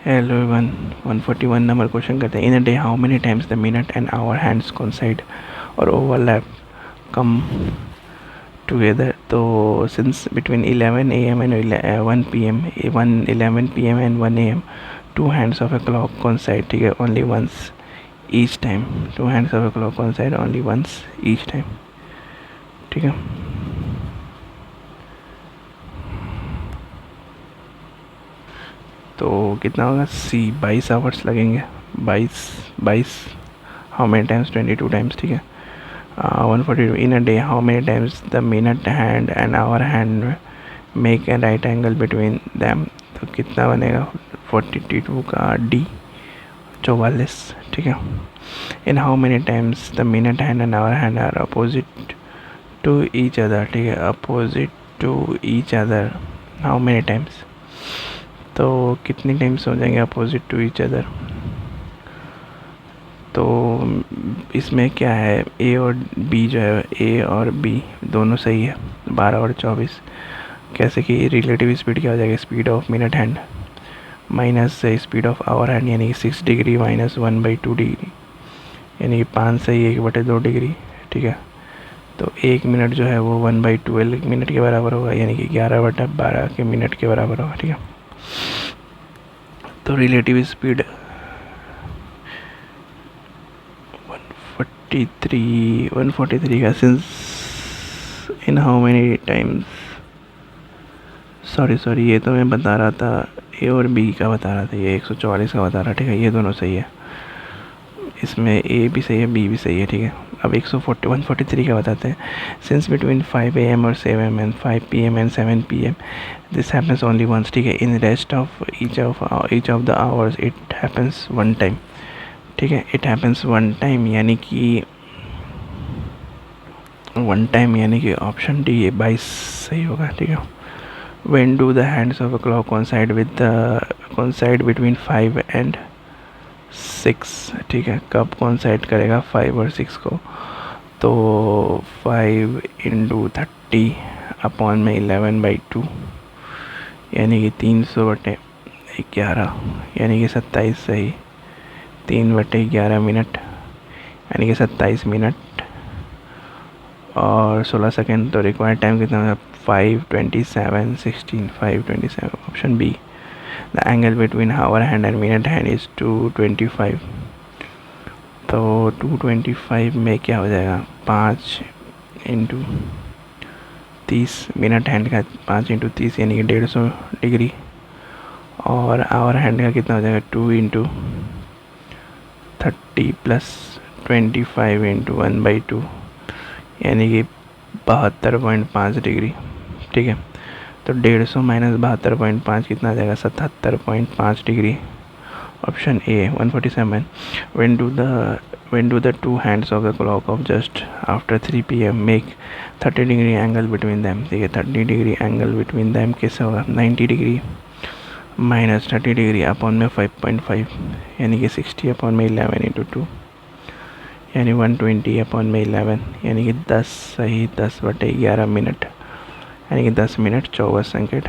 Hello one 141 number question करते हैं। In a day how many times the minute and hour hands coincide और overlap come together. तो since between 11 AM and 1 PM 11 PM and 1 AM two hands of a clock coincide, ठीक है, only once each time. Two hands of a clock coincide only once each time, ठीक है। तो कितना होगा? सी 22 hours लगेंगे। 22 how many times? 22 times, ठीक है। 142 in a day how many times the minute hand and hour hand make a right angle between them. तो कितना बनेगा 42 का डी? 44, ठीक है। In how many times the minute hand and hour hand are opposite to each other, ठीक है, opposite to each other how many times. तो कितनी टाइम्स हो जाएंगे अपोजिट टू ईच अदर? तो इसमें क्या है, ए और बी जो है, ए और बी दोनों सही है। 12 और 24 कैसे कि रिलेटिव स्पीड क्या हो जाएगा? Speed of minute hand minus speed of hour hand, यानी कि 6 डिग्री माइनस 1/2 डिग्री, यानी कि 5 सही 1/2 डिग्री, ठीक है। तो 1 मिनट जो है वो 1/12 मिनट के बराबर होगा, यानी कि 11/12 के मिनट के बराबर होगा, ठीक है। तो रिलेटिव स्पीड 143 का since in how many times, sorry ये तो मैं बता रहा था, ए और बी का बता रहा था, ये 144 का बता रहा, ठीक है। ये दोनों सही है, इसमें ए भी सही है, बी भी सही है, ठीक है। अब 143 का बताते हैं। सिंस बिटवीन 5 AM और 7 and 5 PM and 7 PM this happens only once, ठीक है। In rest of each of the hours it happens one time, ठीक है। इट हैपन्स वन टाइम यानी कि ऑप्शन डी 22 सही होगा, ठीक है। When do the hands of a clock coincide between 5 and 6, ठीक है। कब coincide करेगा 5 और 6 को? तो 5 इंटू 30 अपॉन में 11/2, यानी कि 300/11, यानी कि 27 सही। 3/11 मिनट, यानी कि 27 मिनट और 16 सेकेंड। तो रिक्वायर्ड टाइम कितना है? 5:27:16, 5:27, option B. The angle between hour hand and minute hand is 225। तो 225 में क्या हो जाएगा? 5 × 30 मिनट हैंड का, 5 × 30 यानी कि 150 डिग्री। और आवर हैंड का कितना हो जाएगा? 2 × 30 + 25 × 1/2, यानी कि 72.5 डिग्री, ठीक है। तो 150 माइनस 72.5 कितना आ जाएगा? 77.5 degree, option A 147। when do the two hands of the clock of just after 3 PM make 30 degree angle between them, ठीक है। 30 डिग्री एंगल बिटवीन दैम कैसे होगा? 90 डिग्री माइनस 30 डिग्री अपॉन में 5.5, यानी कि 60 अपॉन में 11 × 2, यानी 120 अपॉन में 11, यानी कि 10 सही 10/11 मिनट, यानी कि 10 मिनट 54 सेकेंड,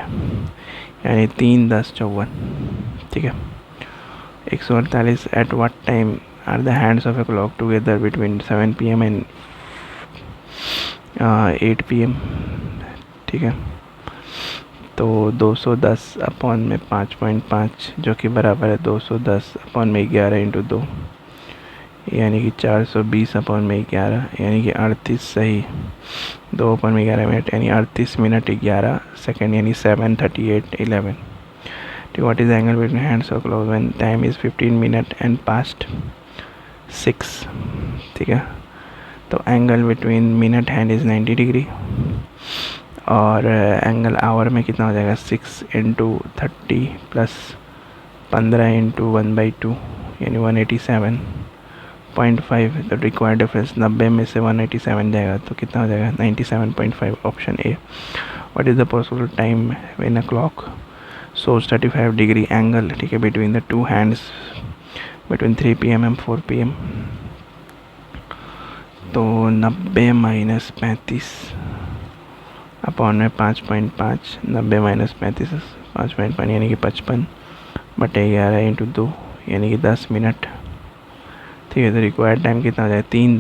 यानी 3:10:54, ठीक है। 148 at what time are the hands of a clock together between 7 PM and 8 PM, ठीक है। तो 210 अपॉन में 5.5 जो कि बराबर है 210 अपॉन में 11 × 2, यानी कि 420 अपॉन में 11, यानी कि 38 सही। 2 अपॉन में 11 मिनट, यानी 38 मिनट 11 सेकेंड, यानी 7:38:11, ठीक। What is angle between hands of clock when time is 15 minute and past 6, ठीक है। तो angle between minute hand is 90 degree और एंगल आवर में कितना हो जाएगा? 6 × 30 + 15 × 1/2, यानी 187.5। तो रिक्वायर्ड डिफरेंस 90 में से 187 जाएगा तो कितना हो जाएगा? 97.5, option A. What is the possible time when a clock shows 35 degree angle, ठीक है, between the two hands between 3 PM and 4 PM? तो 90 माइनस 35 अपॉन में 5.5, 90 माइनस 35 5.5, यानी कि 55 बटे 11 इंटू 2 यानी कि 10 मिनट। ठीक है, तो रिक्वायर्ड टाइम कितना हो जाएगा, 3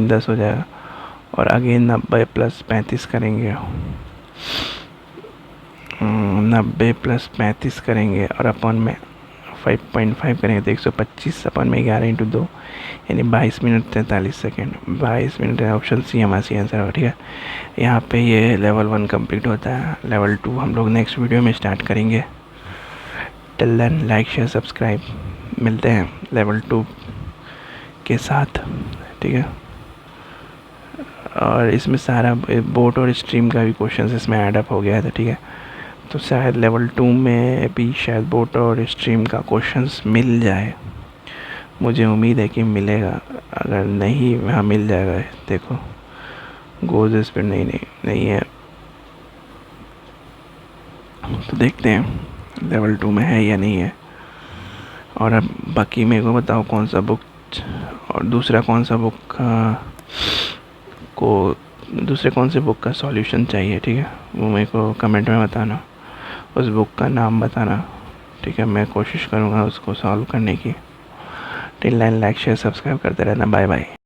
10 हो जाएगा। और अगेन 90 प्लस 35 करेंगे, 90 प्लस 35 करेंगे और अपन में 5.5 करेंगे तो 125 अपन में 11 इंटू 2 यानी 22 minute 43 second. 22 minute option C हमारा सी आंसर हो। ठीक है, यहाँ पे ये लेवल 1 कंप्लीट होता है। लेवल 2 हम लोग नेक्स्ट वीडियो में स्टार्ट करेंगे। Till then like share subscribe, मिलते हैं लेवल 2 के साथ। ठीक है, और इसमें सारा बोट और स्ट्रीम का भी क्वेश्चन इसमें ऐडअप हो गया था। ठीक है, तो शायद लेवल 2 में भी शायद बोट और स्ट्रीम का क्वेश्चंस मिल जाए, मुझे उम्मीद है कि मिलेगा। अगर नहीं, हाँ मिल जाएगा। देखो गोज इस पर नहीं है, तो देखते हैं लेवल 2 में है या नहीं है। और अब बाकी मेरे को बताओ कौन सा बुक और दूसरे कौन से बुक का सॉल्यूशन चाहिए। ठीक है, वो मेरे को कमेंट में बताना, उस बुक का नाम बताना। ठीक है, मैं कोशिश करूँगा उसको सॉल्व करने की। Till then like share subscribe करते रहना। Bye bye.